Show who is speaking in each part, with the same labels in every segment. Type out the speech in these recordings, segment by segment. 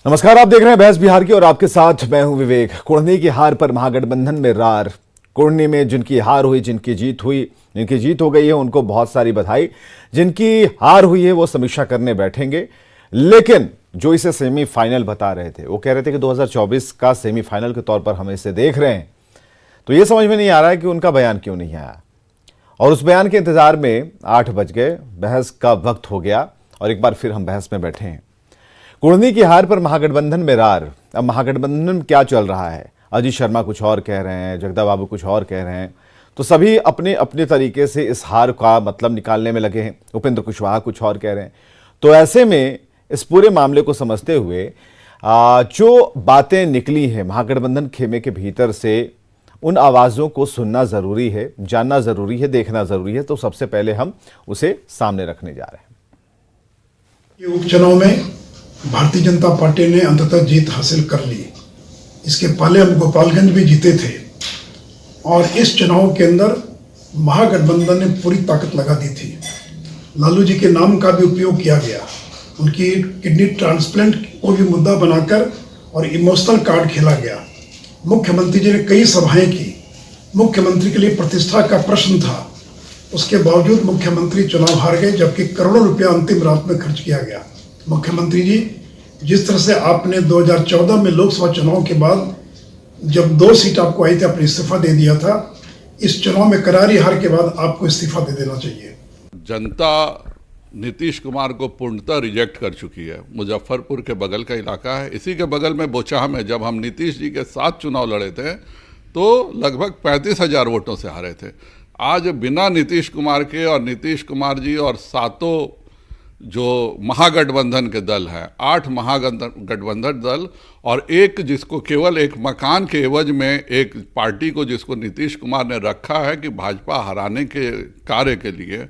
Speaker 1: नमस्कार, आप देख रहे हैं बहस बिहार की और आपके साथ मैं हूं विवेक। कुढ़नी की हार पर महागठबंधन में रार। कुढ़नी में जिनकी हार हुई, जिनकी जीत हो गई है, उनको बहुत सारी बधाई। जिनकी हार हुई है वो समीक्षा करने बैठेंगे। लेकिन जो इसे सेमीफाइनल बता रहे थे, वो कह रहे थे कि 2024 का सेमीफाइनल के तौर पर हम इसे देख रहे हैं। तो ये समझ में नहीं आ रहा है कि उनका बयान क्यों नहीं आया, और उस बयान के इंतजार में 8 बज गए, बहस का वक्त हो गया और एक बार फिर हम बहस में बैठे हैं। कुढ़नी की हार पर महागठबंधन में रार। अब महागठबंधन में क्या चल रहा है? अजीत शर्मा कुछ और कह रहे हैं, जगदा बाबू कुछ और कह रहे हैं, तो सभी अपने अपने तरीके से इस हार का मतलब निकालने में लगे हैं। उपेंद्र कुशवाहा कुछ और कह रहे हैं। तो ऐसे में इस पूरे मामले को समझते हुए जो बातें निकली हैं महागठबंधन खेमे के भीतर से, उन आवाज़ों को सुनना ज़रूरी है, जानना ज़रूरी है, देखना ज़रूरी है। तो सबसे पहले हम उसे सामने रखने जा रहे हैं।
Speaker 2: ये उपचुनाव में भारतीय जनता पार्टी ने अंततः जीत हासिल कर ली। इसके पहले हम गोपालगंज भी जीते थे और इस चुनाव के अंदर महागठबंधन ने पूरी ताकत लगा दी थी। लालू जी के नाम का भी उपयोग किया गया, उनकी किडनी ट्रांसप्लांट को भी मुद्दा बनाकर और इमोशनल कार्ड खेला गया। मुख्यमंत्री जी ने कई सभाएं की, मुख्यमंत्री के लिए प्रतिष्ठा का प्रश्न था, उसके बावजूद मुख्यमंत्री चुनाव हार गए, जबकि करोड़ों रुपया अंतिम रात में खर्च किया गया। मुख्यमंत्री जी, जिस तरह से आपने 2014 में लोकसभा चुनाव के बाद जब 2 सीट आपको आई थी, आपने इस्तीफा दे दिया था। इस चुनाव में करारी हार के बाद आपको इस्तीफा दे देना चाहिए।
Speaker 3: जनता नीतीश कुमार को पूर्णतः रिजेक्ट कर चुकी है। मुजफ्फरपुर के बगल का इलाका है, इसी के बगल में बोचाह में जब हम नीतीश जी के साथ चुनाव लड़े थे तो लगभग 35,000 वोटों से हारे थे। आज बिना नीतीश कुमार के और नीतीश कुमार जी और सातों जो महागठबंधन के दल हैं, 8 महागठबंधन दल और एक जिसको केवल एक मकान के एवज में एक पार्टी को जिसको नीतीश कुमार ने रखा है कि भाजपा हराने के कार्य के लिए,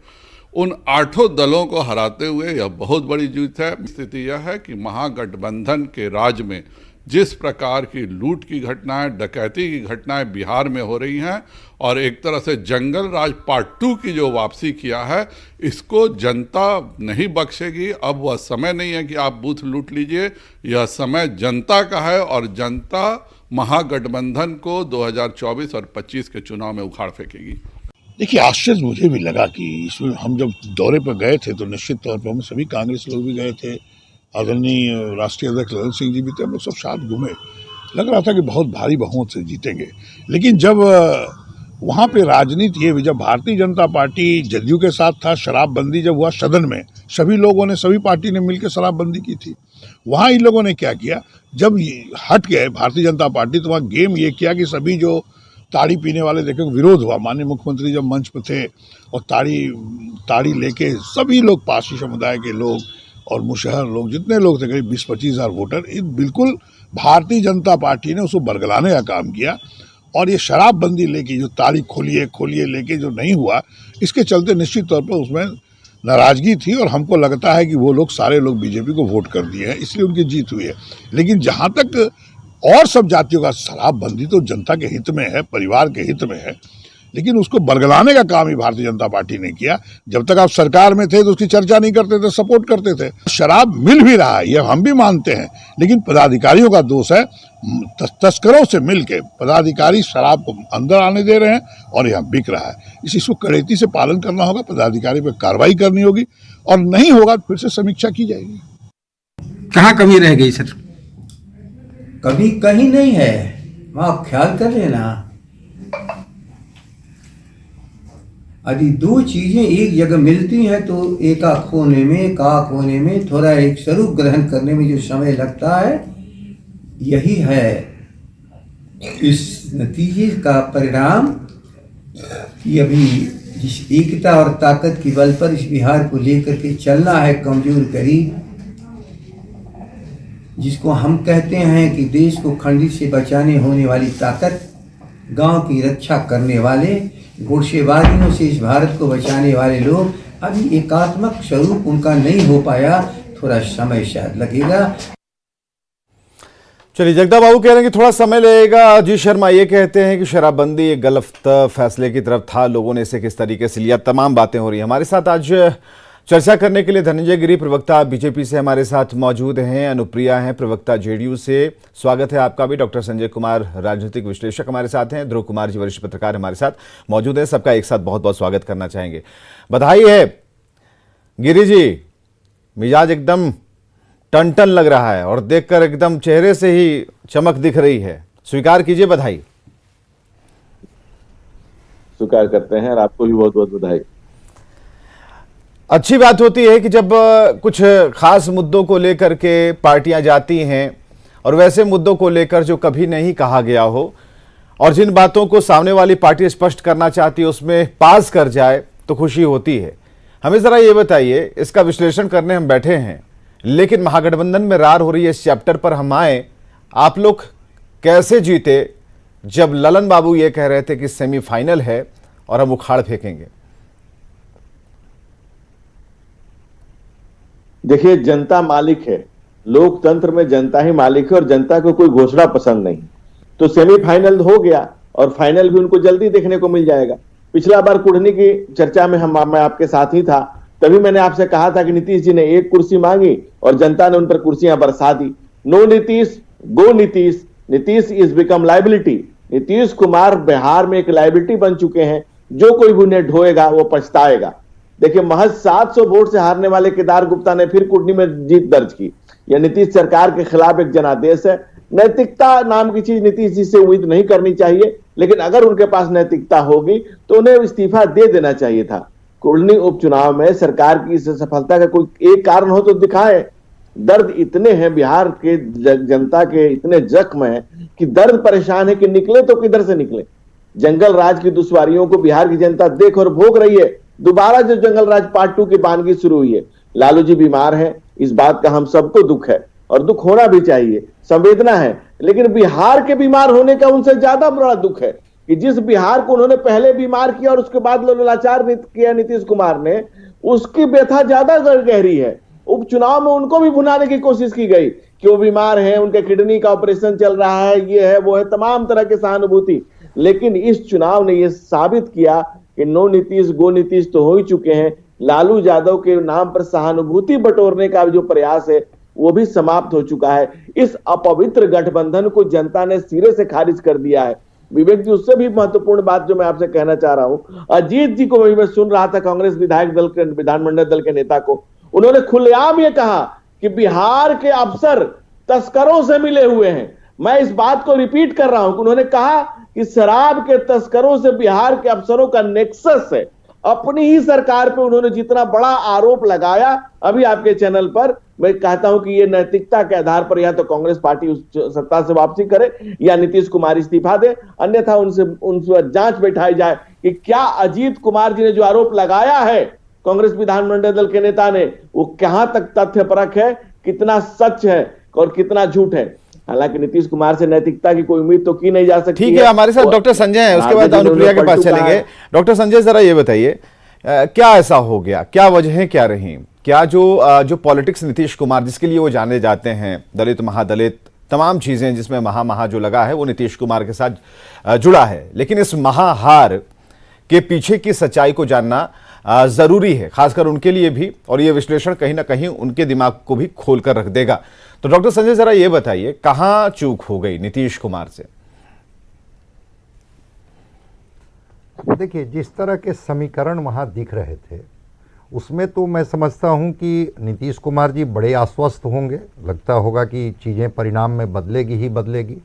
Speaker 3: उन 8 दलों को हराते हुए यह बहुत बड़ी जीत है। स्थिति यह है कि महागठबंधन के राज में जिस प्रकार की लूट की घटनाएं, डकैती की घटनाएं बिहार में हो रही हैं और एक तरह से जंगल राज पार्ट 2 की जो वापसी किया है, इसको जनता नहीं बख्शेगी। अब वह समय नहीं है कि आप बूथ लूट लीजिए, यह समय जनता का है और जनता महागठबंधन को 2024 और 25 के चुनाव में उखाड़ फेंकेगी।
Speaker 4: देखिए, आश्चर्य मुझे भी लगा कि इसमें हम जब दौरे पर गए थे तो निश्चित तौर पर हम सभी कांग्रेस लोग भी गए थे, आदरणीय राष्ट्रीय अध्यक्ष ललन सिंह जी भी थे, हम लोग सब साथ घूमे। लग रहा था कि बहुत भारी बहुमत से जीतेंगे। लेकिन जब वहाँ पे राजनीति ये, जब भारतीय जनता पार्टी जदयू के साथ था, शराबबंदी जब हुआ सदन में, सभी लोगों ने, सभी पार्टी ने मिलकर शराबबंदी की थी। वहाँ इन लोगों ने क्या किया, जब हट गए भारतीय जनता पार्टी, तो वहाँ गेम ये किया कि सभी जो ताड़ी पीने वाले, देखो विरोध हुआ, माननीय मुख्यमंत्री जब मंच पर थे और ताड़ी लेके सभी लोग, पारसी समुदाय के लोग और मुशहर लोग, जितने लोग थे, करीब 20-25 हज़ार वोटर, बिल्कुल भारतीय जनता पार्टी ने उसको बरगलाने का काम किया। और ये शराबबंदी लेके जो ताड़ी खोलिए लेके जो नहीं हुआ, इसके चलते निश्चित तौर पर उसमें नाराजगी थी और हमको लगता है कि वो लोग, सारे लोग बीजेपी को वोट कर दिए हैं, इसलिए उनकी जीत हुई है। लेकिन जहाँ तक और सब जातियों का, शराबबंदी तो जनता के हित में है, परिवार के हित में है, लेकिन उसको बरगलाने का काम ही भारतीय जनता पार्टी ने किया। जब तक आप सरकार में थे तो उसकी चर्चा नहीं करते थे, सपोर्ट करते थे। शराब मिल भी रहा है, ये हम भी मानते हैं, लेकिन पदाधिकारियों का दोष है। तस्करों से मिलके पदाधिकारी शराब को अंदर आने दे रहे हैं और यह बिक रहा है। इसको कड़ेती से पालन करना होगा, पदाधिकारी पर कार्रवाई करनी होगी और नहीं होगा तो फिर से समीक्षा की जाएगी।
Speaker 5: कहाँ कमी रह गई सर?
Speaker 6: कभी कहीं नहीं है, आप ख्याल कर लेना। यदि 2 चीजें एक जगह मिलती हैं तो एका खोने में थोड़ा एक स्वरूप ग्रहण करने में जो समय लगता है, यही है इस नतीजे का परिणाम कि अभी जिस एकता और ताकत की बल पर इस बिहार को लेकर के चलना है, कमजोर गरीब, जिसको हम कहते हैं कि देश को खंडित से बचाने होने वाली ताकत, गांव की रक्षा करने वाले, गुड़शेबाजियों से इस भारत को बचाने वाले लोग, अभी एकात्मक स्वरूप उनका नहीं हो पाया, थोड़ा समय शायद लगेगा।
Speaker 1: चलिए, जगदा बाबू कह रहे हैं कि थोड़ा समय लगेगा। अजीत शर्मा ये कहते हैं कि शराबबंदी एक गलत फैसले की तरफ था, लोगों ने इसे किस तरीके से लिया, तमाम बातें हो रही हैं। हमारे साथ आज चर्चा करने के लिए धनंजय गिरी प्रवक्ता बीजेपी से हमारे साथ मौजूद हैं, अनुप्रिया हैं प्रवक्ता जेडीयू से। स्वागत है आपका भी। डॉक्टर संजय कुमार राजनीतिक विश्लेषक हमारे साथ हैं, ध्रुव कुमार जी वरिष्ठ पत्रकार हमारे साथ मौजूद हैं। सबका एक साथ बहुत बहुत स्वागत करना चाहेंगे। बधाई है गिरी जी, मिजाज एकदम टन टन लग रहा है और देखकर एकदम चेहरे से ही चमक दिख रही है। स्वीकार कीजिए बधाई।
Speaker 7: स्वीकार करते हैं और आपको भी बहुत बहुत बधाई।
Speaker 1: अच्छी बात होती है कि जब कुछ खास मुद्दों को लेकर के पार्टियां जाती हैं और वैसे मुद्दों को लेकर जो कभी नहीं कहा गया हो और जिन बातों को सामने वाली पार्टी स्पष्ट करना चाहती है उसमें पास कर जाए तो खुशी होती है। हमें जरा ये बताइए, इसका विश्लेषण करने हम बैठे हैं, लेकिन महागठबंधन में रार हो रही है, इस चैप्टर पर हम आए। आप लोग कैसे जीते जब ललन बाबू ये कह रहे थे कि सेमीफाइनल है और हम उखाड़ फेंकेंगे?
Speaker 7: देखिए, जनता मालिक है, लोकतंत्र में जनता ही मालिक है और जनता को कोई घोषणा पसंद नहीं। तो सेमीफाइनल हो गया और फाइनल भी उनको जल्दी देखने को मिल जाएगा। पिछला बार कुढ़नी की चर्चा में मैं आपके साथ ही था, तभी मैंने आपसे कहा था कि नीतीश जी ने एक कुर्सी मांगी और जनता ने उन पर कुर्सियां बरसा दी। No Nitish, go Nitish, Nitish is become liability. Nitish Kumar Bihar में एक लाइबिलिटी बन चुके हैं, जो कोई भी उन्हें ढोएगा वो पछताएगा। देखिए, महज 700 वोट से हारने वाले केदार गुप्ता ने फिर कुर्नी में जीत दर्ज की। यह नीतीश सरकार के खिलाफ एक जनादेश है। नैतिकता नाम की चीज नीतीश जी से उम्मीद नहीं करनी चाहिए, लेकिन अगर उनके पास नैतिकता होगी तो उन्हें इस्तीफा दे देना चाहिए था। कुर्नी उपचुनाव में सरकार की इस सफलता का कोई एक कारण हो तो दिखाए। दर्द इतने हैं, बिहार के जनता के इतने जख्म हैं कि दर्द परेशान है कि निकले तो किधर से निकले। जंगल राज की दुश्वारियों को बिहार की जनता देख और भोग रही है। दोबारा जो जंगल राज पार्ट 2 की बानगी शुरू हुई है। लालू जी बीमार हैं, इस बात का हम सबको दुख है और दुख होना भी चाहिए, संवेदना है। लेकिन बिहार के बीमार होने का उनसे ज्यादा बड़ा दुख है कि जिस बिहार को उन्होंने पहले बीमार किया और उसके बाद लाचार किया नीतीश कुमार ने, उसकी व्यथा ज्यादा गहरी है। उपचुनाव में उनको भी भुनाने की कोशिश की गई कि वो बीमार है, उनके किडनी का ऑपरेशन चल रहा है, ये है वो है, तमाम तरह की सहानुभूति। लेकिन इस चुनाव ने यह साबित किया कि नो नीतीश गो नीतीश तो हो ही चुके हैं। लालू यादव के नाम पर सहानुभूति बटोरने का जो प्रयास है वो भी समाप्त हो चुका है। इस अपवित्र गठबंधन को जनता ने सिरे से खारिज कर दिया है। विवेक जी, उससे भी महत्वपूर्ण बात जो मैं आपसे कहना चाह रहा हूं, अजीत जी को मैं सुन रहा था, कांग्रेस विधायक दल के विधानमंडल दल के नेता को, उन्होंने खुलेआम ये कहा कि बिहार के अफसर तस्करों से मिले हुए हैं। मैं इस बात को रिपीट कर रहा हूं कि उन्होंने कहा कि शराब के तस्करों से बिहार के अफसरों का नेक्सस है। अपनी ही सरकार पे उन्होंने जितना बड़ा आरोप लगाया अभी आपके चैनल पर, मैं कहता हूं कि ये नैतिकता के आधार पर या तो कांग्रेस पार्टी उस सत्ता से वापसी करे या नीतीश कुमार इस्तीफा दे, अन्यथा उनसे जांच बैठाई जाए कि क्या अजीत कुमार जी ने जो आरोप लगाया है कांग्रेस विधानमंडल दल के नेता ने, वो कहां तक तथ्यपरक है, कितना सच है और कितना झूठ है। हालांकि नीतीश कुमार से नैतिकता की कोई उम्मीद तो की नहीं जा सकती।
Speaker 1: ठीक है, हमारे साथ डॉक्टर संजय हैं, उसके बाद अनुप्रिया के पास चलेंगे। डॉक्टर संजय, जरा ये बताइए क्या ऐसा हो गया, क्या वजहें क्या रही, क्या जो पॉलिटिक्स नीतीश कुमार जिसके लिए वो जाने जाते हैं, दलित महादलित तमाम चीजें जिसमें महा जो लगा है वो नीतीश कुमार के साथ जुड़ा है, लेकिन इस महाहार के पीछे की सच्चाई को जानना जरूरी है, खासकर उनके लिए भी, और ये विश्लेषण कहीं ना कहीं उनके दिमाग को भी खोलकर रख देगा। तो डॉक्टर संजय, जरा ये बताइए कहां चूक हो गई नीतीश कुमार से?
Speaker 8: देखिए, जिस तरह के समीकरण वहां दिख रहे थे उसमें तो मैं समझता हूं कि नीतीश कुमार जी बड़े आश्वस्त होंगे। लगता होगा कि चीज़ें परिणाम में बदलेगी ही बदलेगी।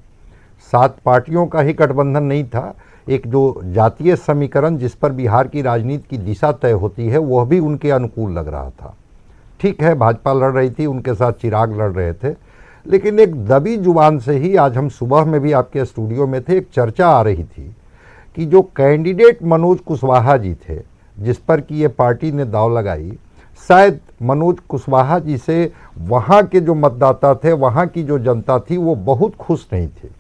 Speaker 8: 7 पार्टियों का ही गठबंधन नहीं था, एक जो जातीय समीकरण जिस पर बिहार की राजनीति की दिशा तय होती है वह भी उनके अनुकूल लग रहा था। ठीक है, भाजपा लड़ रही थी, उनके साथ चिराग लड़ रहे थे, लेकिन एक दबी जुबान से ही, आज हम सुबह में भी आपके स्टूडियो में थे, एक चर्चा आ रही थी कि जो कैंडिडेट मनोज कुशवाहा जी थे जिस पर कि ये पार्टी ने दाव लगाई, शायद मनोज कुशवाहा जी से वहाँ के जो मतदाता थे, वहाँ की जो जनता थी, वो बहुत खुश नहीं थी।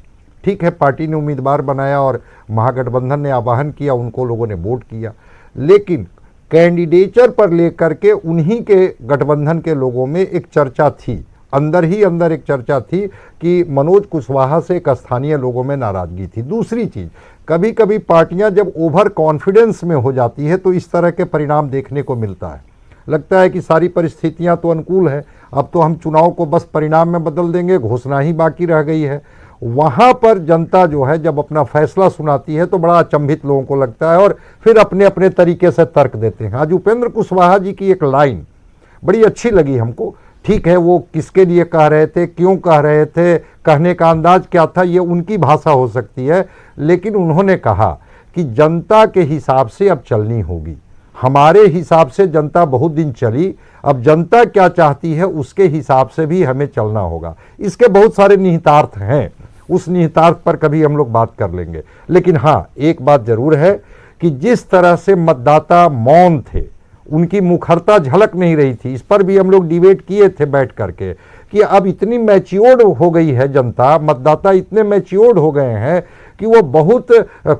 Speaker 8: ठीक है, पार्टी ने उम्मीदवार बनाया और महागठबंधन ने आह्वान किया, उनको लोगों ने वोट किया, लेकिन कैंडिडेचर पर लेकर के उन्हीं के गठबंधन के लोगों में एक चर्चा थी, अंदर ही अंदर एक चर्चा थी कि मनोज कुशवाहा से एक स्थानीय लोगों में नाराजगी थी। दूसरी चीज़, कभी कभी पार्टियां जब ओवर कॉन्फिडेंस में हो जाती है तो इस तरह के परिणाम देखने को मिलता है। लगता है कि सारी परिस्थितियां तो अनुकूल है, अब तो हम चुनाव को बस परिणाम में बदल देंगे, घोषणा ही बाकी रह गई है। वहाँ पर जनता जो है जब अपना फैसला सुनाती है तो बड़ा अचंभित लोगों को लगता है और फिर अपने अपने तरीके से तर्क देते हैं। आज उपेंद्र कुशवाहा जी की एक लाइन बड़ी अच्छी लगी हमको। ठीक है, वो किसके लिए कह रहे थे, क्यों कह रहे थे, कहने का अंदाज क्या था, ये उनकी भाषा हो सकती है, लेकिन उन्होंने कहा कि जनता के हिसाब से अब चलनी होगी। हमारे हिसाब से जनता बहुत दिन चली, अब जनता क्या चाहती है उसके हिसाब से भी हमें चलना होगा। इसके बहुत सारे निहितार्थ हैं, उस निहितार्थ पर कभी हम लोग बात कर लेंगे। लेकिन हाँ, एक बात जरूर है कि जिस तरह से मतदाता मौन थे, उनकी मुखरता झलक नहीं रही थी, इस पर भी हम लोग डिबेट किए थे बैठ करके कि अब इतनी मैच्योर्ड हो गई है जनता, मतदाता इतने मैच्योर्ड हो गए हैं कि वो बहुत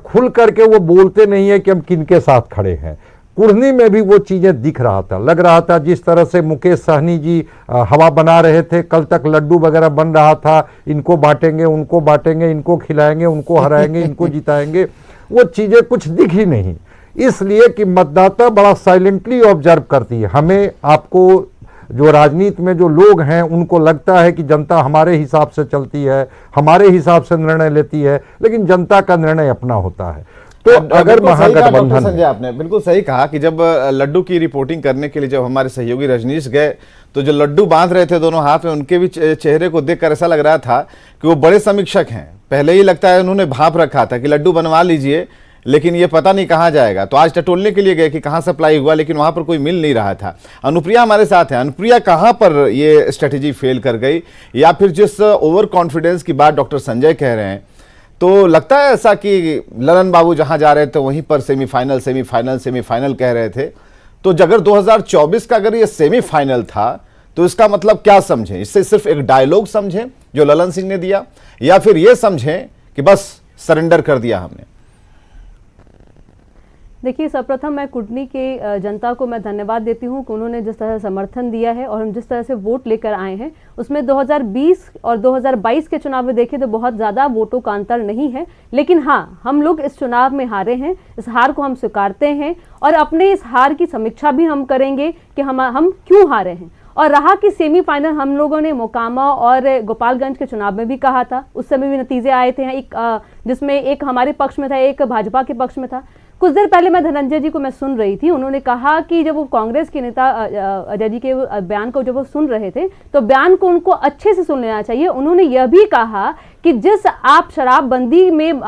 Speaker 8: खुल करके वो बोलते नहीं है कि हम किनके साथ खड़े हैं। कुढ़नी में भी वो चीज़ें दिख रहा था, लग रहा था जिस तरह से मुकेश सहनी जी हवा बना रहे थे, कल तक लड्डू वगैरह बन रहा था, इनको बांटेंगे, उनको बांटेंगे, इनको खिलाएंगे, उनको हराएंगे, इनको जिताएंगे, वो चीज़ें कुछ दिख ही नहीं। इसलिए कि मतदाता बड़ा साइलेंटली ऑब्जर्व करती है। हमें, आपको, जो राजनीति में जो लोग हैं उनको लगता है कि जनता हमारे हिसाब से चलती है, हमारे हिसाब से निर्णय लेती है, लेकिन जनता का निर्णय अपना होता है। तो अगर महागठबंधन,
Speaker 1: संजय आपने बिल्कुल सही कहा कि जब लड्डू की रिपोर्टिंग करने के लिए जब हमारे सहयोगी रजनीश गए तो जो लड्डू बांध रहे थे दोनों हाथ में, उनके भी चेहरे को देखकर ऐसा लग रहा था कि वो बड़े समीक्षक हैं। पहले ही लगता है उन्होंने भाप रखा था कि लड्डू बनवा लीजिए, लेकिन ये पता नहीं कहाँ जाएगा। तो आज टटोलने के लिए गए कि कहाँ सप्लाई हुआ, लेकिन वहाँ पर कोई मिल नहीं रहा था। अनुप्रिया हमारे साथ है। अनुप्रिया, कहाँ पर ये स्ट्रेटेजी फेल कर गई, या फिर जिस ओवर कॉन्फिडेंस की बात डॉक्टर संजय कह रहे हैं, तो लगता है ऐसा कि ललन बाबू जहाँ जा रहे थे वहीं पर सेमीफाइनल सेमीफाइनल सेमीफाइनल कह रहे थे, तो अगर 2024 का अगर ये सेमीफाइनल था तो इसका मतलब क्या समझें? इससे सिर्फ एक डायलॉग समझें जो ललन सिंह ने दिया, या फिर ये समझें कि बस सरेंडर कर दिया हमने?
Speaker 9: देखिए, सर्वप्रथम मैं कुढ़नी के जनता को मैं धन्यवाद देती हूँ कि उन्होंने जिस तरह समर्थन दिया है और हम जिस तरह से वोट लेकर आए हैं, उसमें 2020 और 2022 के चुनाव में देखें तो बहुत ज़्यादा वोटों का अंतर नहीं है। लेकिन हाँ, हम लोग इस चुनाव में हारे हैं, इस हार को हम स्वीकारते हैं और अपने इस हार की समीक्षा भी हम करेंगे कि हम क्यों हारे हैं। और रहा कि सेमीफाइनल, हम लोगों ने मोकामा और गोपालगंज के चुनाव में भी कहा था, उस समय भी नतीजे आए थे, एक जिसमें एक हमारे पक्ष में था, एक भाजपा के पक्ष में था। कुछ देर पहले मैं धनंजय जी को मैं सुन रही थी, उन्होंने कहा कि जब वो कांग्रेस के नेता अजय जी के बयान को जब वो सुन रहे थे तो बयान को उनको अच्छे से सुन लेना चाहिए। उन्होंने यह भी कहा कि जिस आप शराबबंदी में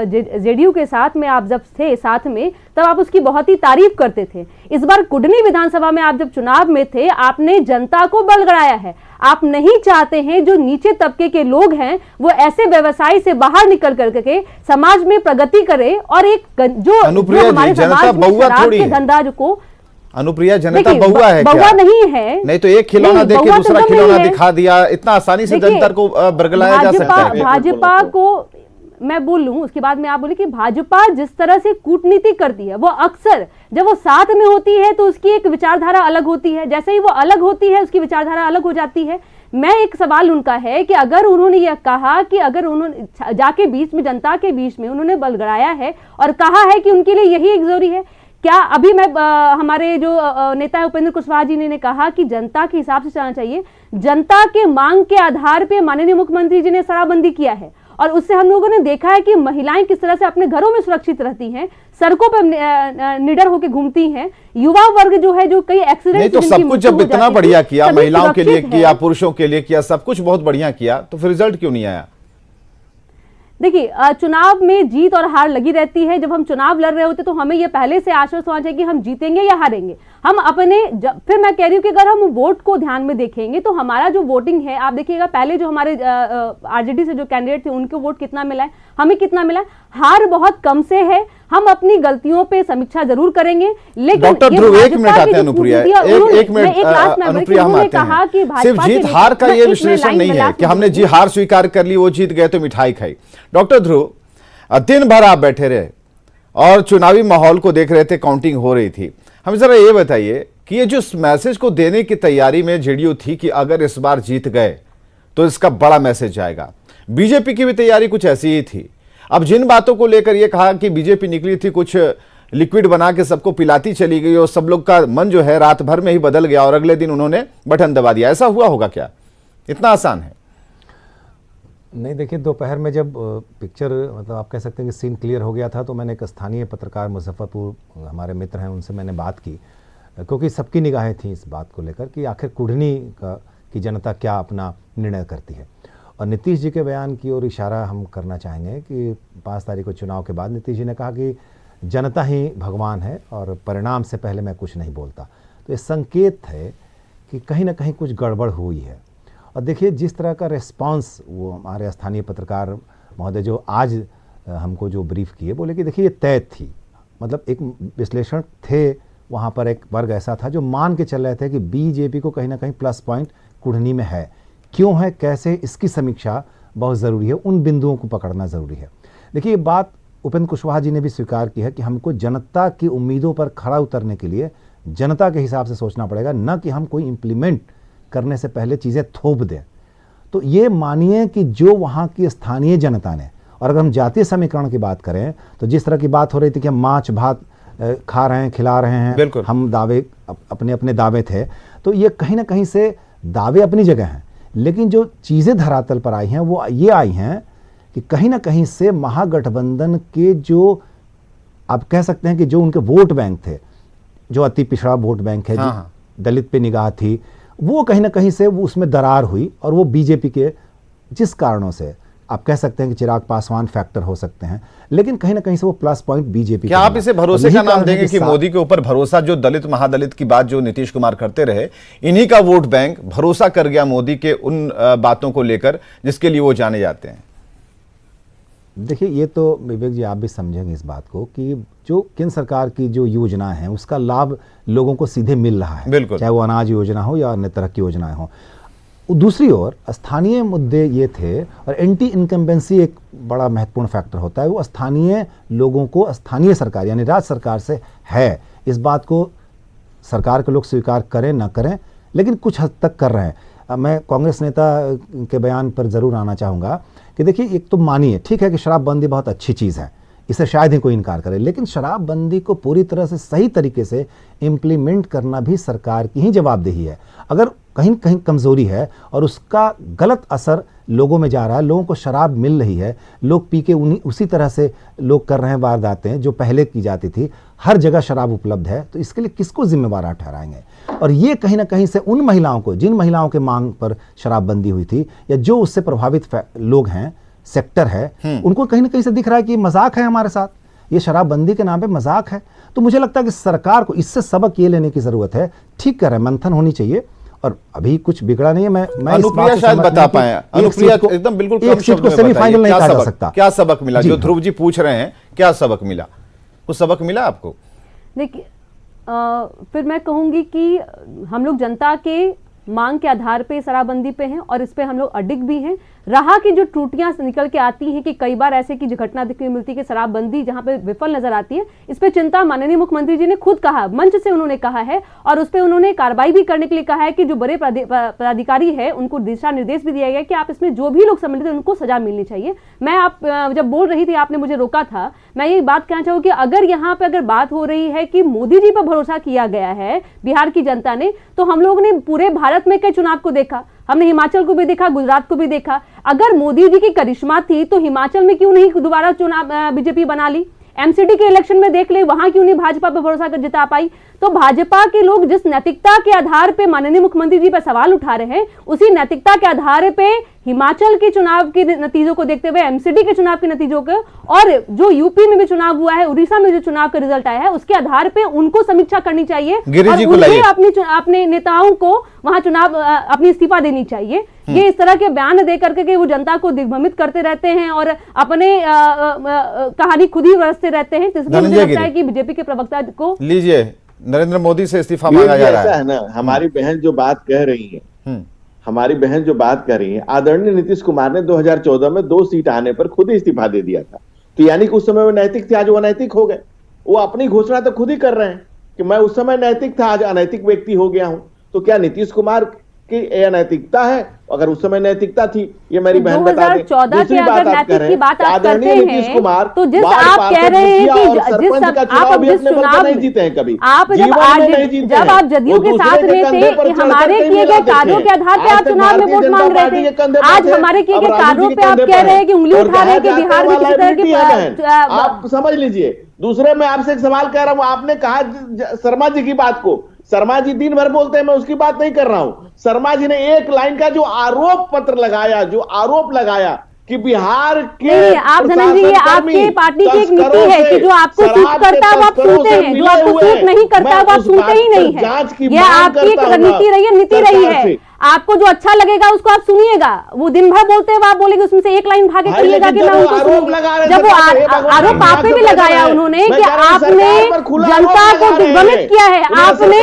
Speaker 9: जेडीयू के साथ में आप जब थे साथ में, तब आप उसकी बहुत ही तारीफ करते थे। इस बार कुढ़नी विधानसभा में आप जब चुनाव में थे, आपने जनता को बलगड़ाया है। आप नहीं चाहते हैं जो नीचे तबके के लोग हैं वो ऐसे व्यवसाय से बाहर निकल करके समाज में प्रगति करे और एक जो हमारे समाज में शराब के धंधा को,
Speaker 1: अनुप्रिया, जनता बहुआ है
Speaker 9: बहुआ नहीं है,
Speaker 1: नहीं तो एक खिलौना देख के दूसरा खिलौना दिखा दिया, इतना आसानी से जनता को बरगलाया जा सकता है।
Speaker 9: भाजपा को मैं बोल लूं, उसके बाद में आप बोले कि भाजपा जिस तरह से कूटनीति करती है, वो अक्सर जब वो साथ में होती है तो उसकी एक विचारधारा अलग होती है, जैसे ही वो अलग होती है उसकी विचारधारा अलग हो जाती है। मैं एक सवाल उनका है कि अगर उन्होंने यह कहा कि अगर उन्होंने जाके बीच में, जनता के बीच में उन्होंने बलगड़ाया है और कहा है कि उनके लिए यही एक जरूरी है, क्या अभी मैं हमारे जो नेता है उपेंद्र कुशवाहा जी ने कहा कि जनता के हिसाब से चलना चाहिए। जनता के मांग के आधार पे माननीय मुख्यमंत्री जी ने शराबबंदी किया है और उससे हम लोगों ने देखा है कि महिलाएं किस तरह से अपने घरों में सुरक्षित रहती हैं, सड़कों पर निडर होकर घूमती हैं, युवा वर्ग जो है जो कई एक्सीडेंट,
Speaker 1: नहीं तो सब कुछ जब इतना बढ़िया किया, महिलाओं के लिए किया, पुरुषों के लिए किया, सब कुछ बहुत बढ़िया किया, तो फिर रिजल्ट क्यों नहीं आया?
Speaker 9: देखिए, चुनाव में जीत और हार लगी रहती है। जब हम चुनाव लड़ रहे होते तो हमें यह पहले से आश्वस्त होना चाहिए कि हम जीतेंगे या हारेंगे। हम अपने फिर मैं कह रही हूँ कि अगर हम वोट को ध्यान में देखेंगे तो हमारा जो वोटिंग है, आप देखिएगा पहले जो हमारे आरजेडी से जो कैंडिडेट थे उनको वोट कितना मिला है, हमें कितना मिला है, हार बहुत कम से है। हम अपनी गलतियों पे समीक्षा जरूर करेंगे, लेकिन
Speaker 1: डॉक्टर ध्रुव, एक मिनट आते हैं अनुप्रिया, एक मिनट अनुप्रिया, हम आते हैं। सिर्फ जीत हार का ये विश्लेषण नहीं है कि हमने जी हार स्वीकार कर ली, वो जीत गए तो मिठाई खाई। डॉक्टर ध्रुव, दिन भर आप बैठे रहे और चुनावी माहौल को देख रहे थे, काउंटिंग हो रही थी। हमें जरा ये बताइए कि ये जो मैसेज को देने की तैयारी में जेडीयू थी कि अगर इस बार जीत गए तो इसका बड़ा मैसेज जाएगा, बीजेपी की भी तैयारी कुछ ऐसी ही थी। अब जिन बातों को लेकर ये कहा कि बीजेपी निकली थी कुछ लिक्विड बना के सबको पिलाती चली गई और सब लोग का मन जो है रात भर में ही बदल गया और अगले दिन उन्होंने बटन दबा दिया। ऐसा हुआ होगा क्या? इतना आसान है?
Speaker 10: नहीं, देखिए दोपहर में जब पिक्चर मतलब आप कह सकते हैं कि सीन क्लियर हो गया था, तो मैंने एक स्थानीय पत्रकार मुजफ्फरपुर, हमारे मित्र हैं, उनसे मैंने बात की, क्योंकि सबकी निगाहें थी इस बात को लेकर कि आखिर कुढ़नी की जनता क्या अपना निर्णय करती है। और नीतीश जी के बयान की ओर इशारा हम करना चाहेंगे कि 5 तारीख को चुनाव के बाद नीतीश जी ने कहा कि जनता ही भगवान है और परिणाम से पहले मैं कुछ नहीं बोलता। तो ये संकेत है कि कहीं ना कहीं कुछ गड़बड़ हुई है। और देखिए जिस तरह का रिस्पांस वो हमारे स्थानीय पत्रकार महोदय जो आज हमको जो ब्रीफ किए, बोले कि देखिए ये तय थी, मतलब एक विश्लेषण थे वहाँ पर, एक वर्ग ऐसा था जो मान के चल रहे थे कि बीजेपी को कहीं ना कहीं प्लस पॉइंट कुढ़नी में है। क्यों है, कैसे, इसकी समीक्षा बहुत ज़रूरी है, उन बिंदुओं को पकड़ना ज़रूरी है। देखिए ये बात उपेंद्र कुशवाहा जी ने भी स्वीकार की है कि हमको जनता की उम्मीदों पर खड़ा उतरने के लिए जनता के हिसाब से सोचना पड़ेगा, न कि हम कोई इम्प्लीमेंट करने से पहले चीज़ें थोप दें। तो ये मानिए कि जो वहाँ की स्थानीय जनता ने, और अगर हम जातीय समीकरण की बात करें तो जिस तरह की बात हो रही थी कि हम माछ भात खा रहे हैं, खिला रहे हैं, हम दावे अपने अपने दावे थे, तो ये कहीं ना कहीं से दावे अपनी जगह हैं, लेकिन जो चीज़ें धरातल पर आई हैं वो ये आई हैं कि कहीं ना कहीं से महागठबंधन के जो आप कह सकते हैं कि जो उनके वोट बैंक थे, जो अति पिछड़ा वोट बैंक है, जो दलित पे निगाह थी, वो कहीं ना कहीं से वो उसमें दरार हुई और वो बीजेपी के जिस कारणों से आप कह सकते हैं कि चिराग पासवान फैक्टर हो सकते हैं, लेकिन कहीं ना कहीं से वो प्लस पॉइंट बीजेपी।
Speaker 1: क्या आप इसे भरोसे का नाम देंगे कि मोदी के ऊपर भरोसा, जो दलित महादलित की बात जो नीतीश कुमार करते रहे, इन्हीं का वोट बैंक भरोसा कर गया मोदी के उन बातों को लेकर जिसके लिए वो जाने जाते हैं?
Speaker 10: देखिए ये तो विवेक जी आप भी समझेंगे इस बात को कि जो केंद्र सरकार की जो योजना है उसका लाभ लोगों को सीधे मिल रहा है,
Speaker 1: बिल्कुल, चाहे
Speaker 10: वो अनाज योजना हो या अन्य तरह की योजनाएं हो। दूसरी ओर स्थानीय मुद्दे ये थे, और एंटी इनकम्बेंसी एक बड़ा महत्वपूर्ण फैक्टर होता है, वो स्थानीय लोगों को स्थानीय सरकार यानी राज्य सरकार से है। इस बात को सरकार के लोग स्वीकार करें ना करें, लेकिन कुछ हद तक कर रहे हैं। मैं कांग्रेस नेता के बयान पर ज़रूर आना चाहूँगा कि देखिए एक तो मानिए ठीक है कि शराबबंदी बहुत अच्छी चीज़ है, इसे शायद ही कोई इनकार करे, लेकिन शराबबंदी को पूरी तरह से सही तरीके से इम्प्लीमेंट करना भी सरकार की ही जवाबदेही है। अगर कहीं कहीं कमज़ोरी है और उसका गलत असर लोगों में जा रहा है, लोगों को शराब मिल रही है, लोग पी के उसी तरह से लोग कर रहे हैं वारदातें जो पहले की जाती थी, हर जगह शराब उपलब्ध है, तो इसके लिए किसको जिम्मेवार ठहराएंगे? और ये कहीं ना कहीं से उन महिलाओं को, जिन महिलाओं के मांग पर शराबबंदी हुई थी या जो उससे प्रभावित लोग हैं, सेक्टर है, उनको कहीं ना कहीं से दिख रहा है कि मजाक है हमारे साथ, ये शराबबंदी के नाम पे मजाक है। तो मुझे लगता है कि सरकार को इससे सबक ये लेने की जरूरत है। ठीक कर रहे, मंथन होनी चाहिए, और अभी कुछ बिगड़ा नहीं है। मैं
Speaker 1: अनुप्रिया शायद बता पाए, अनुप्रिया एकदम बिल्कुल कम शब्दों में
Speaker 10: सेमीफाइनल नहीं कहा जा सकता।
Speaker 1: क्या सबक मिला? जो ध्रुव जी पूछ रहे हैं, क्या सबक मिला? कुछ सबक मिला आपको?
Speaker 9: देखिए फिर मैं कहूंगी कि हम लोग जनता के मांग के आधार पे शराबबंदी पे हैं और इस पे हम लोग अडिग भी हैं। रहा की जो त्रुटियां निकल के आती हैं कि कई बार ऐसे की घटना देखने मिलती है कि शराबबंदी जहां पे विफल नजर आती है, इस पे चिंता माननीय मुख्यमंत्री जी ने खुद कहा, मंच से उन्होंने कहा है, और उस पे उन्होंने कार्रवाई भी करने के लिए कहा है कि जो बड़े पदाधिकारी है उनको दिशा निर्देश भी दिया गया कि आप इसमें जो भी लोग सम्मिलित हैं उनको सजा मिलनी चाहिए। मैं आप जब बोल रही थी आपने मुझे रोका था, मैं ये बात कहना चाहूँ कि अगर यहाँ पे अगर बात हो रही है कि मोदी जी पर भरोसा किया गया है बिहार की जनता ने, तो हम लोगों ने पूरे भारत में कई चुनाव को देखा, हमने हिमाचल को भी देखा, गुजरात को भी देखा। अगर मोदी जी की करिश्मा थी तो हिमाचल में क्यों नहीं दोबारा चुनाव बीजेपी बना ली? एमसीडी के इलेक्शन में देख ले, वहां क्यों नहीं भाजपा पर भरोसा कर जिता पाई? तो भाजपा के लोग जिस नैतिकता के आधार पे माननीय मुख्यमंत्री जी पर सवाल उठा रहे हैं, उसी नैतिकता के आधार पे हिमाचल के चुनाव के नतीजों को देखते हुए, एमसीडी के चुनाव के नतीजों को, और जो यूपी में भी चुनाव हुआ है, उड़ीसा में जो चुनाव का रिजल्ट आया है, उसके आधार पे उनको समीक्षा करनी चाहिए और उन्हें अपने नेताओं को वहां चुनाव अपनी इस्तीफा देनी चाहिए। ये इस तरह के बयान दे करके कि वो जनता को दिग्भ्रमित करते रहते हैं और अपने कहानी खुद ही रचते रहते हैं। इसलिए मुझे लगता है कि बीजेपी के प्रवक्ता को
Speaker 1: लीजिए, नरेंद्र मोदी से इस्तीफा मांगा जा रहा है
Speaker 7: ना। हमारी बहन जो बात कह रही है, हमारी बहन जो बात कर रही है, आदरणीय नीतीश कुमार ने 2014 में 2 सीट आने पर खुद ही इस्तीफा दे दिया था। तो यानी कि उस समय वो नैतिक थे, आज वो अनैतिक हो गए। वो अपनी घोषणा तो खुद ही कर रहे हैं कि मैं उस समय नैतिक था, आज अनैतिक व्यक्ति हो गया हूं। तो क्या नीतीश कुमार कि यह नैतिकता है? अगर उस समय नैतिकता थी, ये मेरी बहन बता दे।
Speaker 9: 2014
Speaker 7: दूसरी
Speaker 9: की
Speaker 7: बात
Speaker 9: अगर
Speaker 7: आप कह
Speaker 9: नैतिक
Speaker 7: रहे
Speaker 9: की
Speaker 7: हैं
Speaker 9: बात आप करते
Speaker 7: आदरणीय नीतीश
Speaker 9: हैं,
Speaker 7: कुमार
Speaker 9: तो जिस
Speaker 7: बार
Speaker 9: आप
Speaker 7: पार्षद
Speaker 9: कह रहे हैं
Speaker 7: मुखिया
Speaker 9: कि
Speaker 7: और
Speaker 9: जिस
Speaker 7: सरपंच का
Speaker 9: आप
Speaker 7: चुनाव
Speaker 9: अब
Speaker 7: भी
Speaker 9: जिस
Speaker 7: अपने बल पे
Speaker 9: चुनाव
Speaker 7: नहीं जीते हैं कभी,
Speaker 9: आप जब
Speaker 7: जीवन में
Speaker 9: आज
Speaker 7: नहीं जीते
Speaker 9: जब
Speaker 7: हैं।
Speaker 9: आप जदयू
Speaker 7: वो
Speaker 9: के
Speaker 7: दूसरे
Speaker 9: साथ में
Speaker 7: कंधे
Speaker 9: थे
Speaker 7: पर
Speaker 9: कि
Speaker 7: चढ़कर
Speaker 9: हमारे
Speaker 7: कहीं
Speaker 9: किए
Speaker 7: मिला
Speaker 9: गए कार्यों
Speaker 7: देखे।
Speaker 9: के आधार पे
Speaker 7: आज
Speaker 9: आप
Speaker 7: तक
Speaker 9: चुनाव में
Speaker 7: भारतीय
Speaker 9: वोट
Speaker 7: जनता
Speaker 9: मांग रहे
Speaker 7: पार्टी के
Speaker 9: थे,
Speaker 7: कंधे पर
Speaker 9: आज
Speaker 7: थे,
Speaker 9: हमारे किए
Speaker 7: अब
Speaker 9: गए
Speaker 7: राजू जी
Speaker 9: कार्यों
Speaker 7: के
Speaker 9: पे आप
Speaker 7: कंधे
Speaker 9: कह
Speaker 7: पर
Speaker 9: रहे
Speaker 7: है।
Speaker 9: हैं कि उंगली
Speaker 7: और
Speaker 9: उठा रहे हैं कि
Speaker 7: कहा
Speaker 9: बिहार में
Speaker 7: जाता है
Speaker 9: किसी तरह
Speaker 7: liability है बहन।
Speaker 9: की
Speaker 7: आप समझ लीजिए। दूसरे मैं आपसे एक सवाल कह रहा हूं, आपने कहा शर्मा जी की बात को, शर्मा जी दिन भर बोलते हैं, मैं उसकी बात नहीं कर रहा हूं। शर्मा जी ने एक लाइन का जो आरोप पत्र लगाया, जो आरोप लगाया कि बिहार के
Speaker 9: नहीं, आप धनंजय जी, ये आपके पार्टी की एक नीति है कि जो आपको सूट करता है वो आप सुनते हैं, जो आपको सूट नहीं करता है वो आप सुनते ही नहीं है। ये आपकी एक नीति रही है, नीति रही है। आपको जो अच्छा लगेगा उसको आप सुनिएगा। वो दिन भर बोलते हैं, आप बोलेंगे उसमें से एक लाइन उठा के करिएगा कि मैं उनको सुनूंगी। जब वो आरोप आप पे भी लगाया उन्होंने कि आपने जनता को दिग्भ्रमित किया है, आपने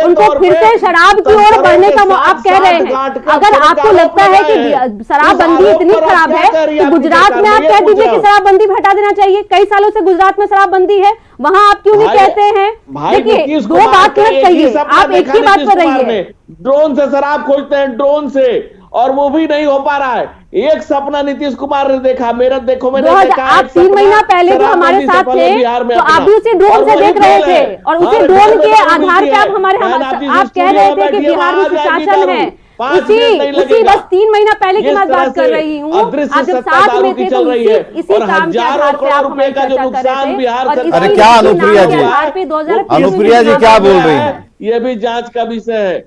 Speaker 9: उनको फिर से शराब की ओर बढ़ने का आप कह रहे हैं। अगर आपको लगता है कि शराबबंदी इतनी खराब है तो गुजरात में आप कह दीजिए कि शराबबंदी भी हटा देना चाहिए। कई सालों से गुजरात में शराबबंदी है, वहां आप क्यों नहीं कहते हैं? देखिए, दो बात मत कहिए, आप एक ही बात पर रहिए।
Speaker 7: ड्रोन से शराब खोजते हैं, ड्रोन से, और वो भी नहीं हो पा रहा है। एक सपना नीतीश कुमार ने देखा, मेरा देखो मैंने देखा।
Speaker 9: आप 3 महीना पहले जो हमारे साथ थे तो आप भी उसे ड्रोन से देख रहे थे, और उसे ड्रोन के आधार पे आप कह रहे थे कि बिहार में सुशासन है। उसी बस 3 महीना पहले की मैं बात कर रही हूँ। आप जब साथ में थे तो इसी काम के आधार पे आप हमारी चर्चा कर रहे थे। और
Speaker 1: अरे क्या अनुप्रिया जी, अनुप्रिया जी क्या बोल रही हैं?
Speaker 7: ये भी जांच का विषय है।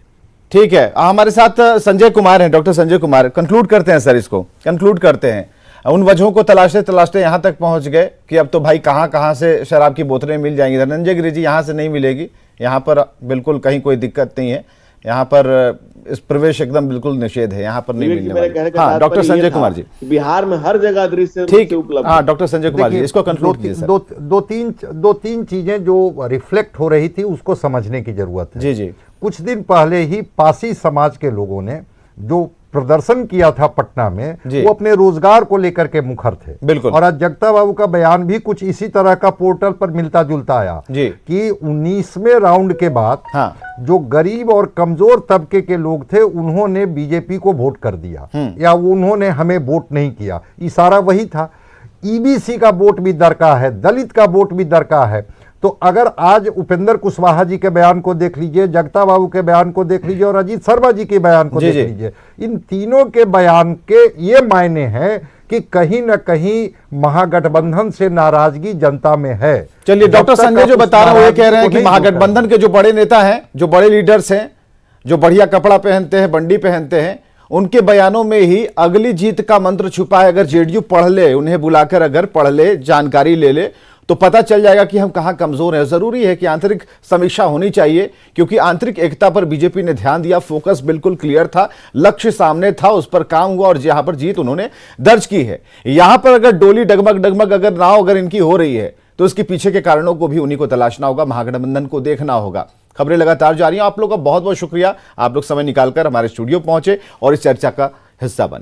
Speaker 1: ठीक है, हमारे साथ संजय कुमार हैं, डॉक्टर संजय कुमार। कंक्लूड करते हैं सर, इसको कंक्लूड करते हैं। उन वजहों को तलाशते तलाशते यहां तक पहुंच गए कि अब तो भाई कहां कहां से शराब की बोतलें मिल जाएंगी। धनंजय गिरि जी, यहां से नहीं मिलेगी, यहां पर बिल्कुल कहीं कोई दिक्कत नहीं है, यहाँ पर इस प्रवेश एकदम बिल्कुल निषेध है, यहाँ पर नहीं मिलने वाला। हाँ, डॉक्टर संजय कुमार जी,
Speaker 7: बिहार में हर जगह दृश्य
Speaker 1: ठीक
Speaker 7: उपलब्ध।
Speaker 1: हाँ, डॉक्टर संजय कुमार जी, इसको कंक्लूड कीजिए सर।
Speaker 8: दो तीन चीजें जो रिफ्लेक्ट हो रही थी उसको समझने की जरूरत है।
Speaker 1: जी जी।
Speaker 8: कुछ दिन पहले ही पासी समाज के लोगों ने जो प्रदर्शन किया था पटना में, वो अपने रोजगार को लेकर के मुखर थे।
Speaker 1: बिल्कुल।
Speaker 8: और आज जगता बाबू का बयान भी कुछ इसी तरह का पोर्टल पर मिलता जुलता आया
Speaker 1: जी।
Speaker 8: कि 19वें राउंड के बाद जो गरीब और कमजोर तबके के लोग थे उन्होंने बीजेपी को वोट कर दिया, या उन्होंने हमें वोट नहीं किया। इशारा वही था। ईबीसी का वोट भी दरकार है, दलित का वोट भी दरकार है। तो अगर आज उपेंद्र कुशवाहा जी के बयान को देख लीजिए, जगता बाबू के बयान को देख लीजिए और अजीत शर्मा जी के बयान को देख लीजिए, इन तीनों के बयान के ये मायने हैं कि कहीं ना कहीं महागठबंधन से नाराजगी जनता में है।
Speaker 1: चलिए, डॉक्टर संजय जो बता रहे हैं वो ये कह रहे हैं कि महागठबंधन के जो बड़े नेता हैं, जो बड़े लीडर्स हैं, जो बढ़िया कपड़ा पहनते हैं, बंडी पहनते हैं, उनके बयानों में ही अगली जीत का मंत्र छुपा है। अगर जेडीयू पढ़ ले, उन्हें बुलाकर अगर पढ़ ले, जानकारी ले ले, तो पता चल जाएगा कि हम कहां कमजोर हैं। जरूरी है कि आंतरिक समीक्षा होनी चाहिए, क्योंकि आंतरिक एकता पर बीजेपी ने ध्यान दिया, फोकस बिल्कुल क्लियर था, लक्ष्य सामने था, उस पर काम हुआ और जहां पर जीत उन्होंने दर्ज की है। यहां पर अगर डोली डगमग डगमग अगर नाव अगर इनकी हो रही है तो इसके पीछे के कारणों को भी उन्हीं को तलाशना होगा, महागठबंधन को देखना होगा। खबरें लगातार जारी हैं। आप लोग का बहुत बहुत शुक्रिया, आप लोग समय निकालकर हमारे स्टूडियो पहुंचे और इस चर्चा का हिस्सा बने।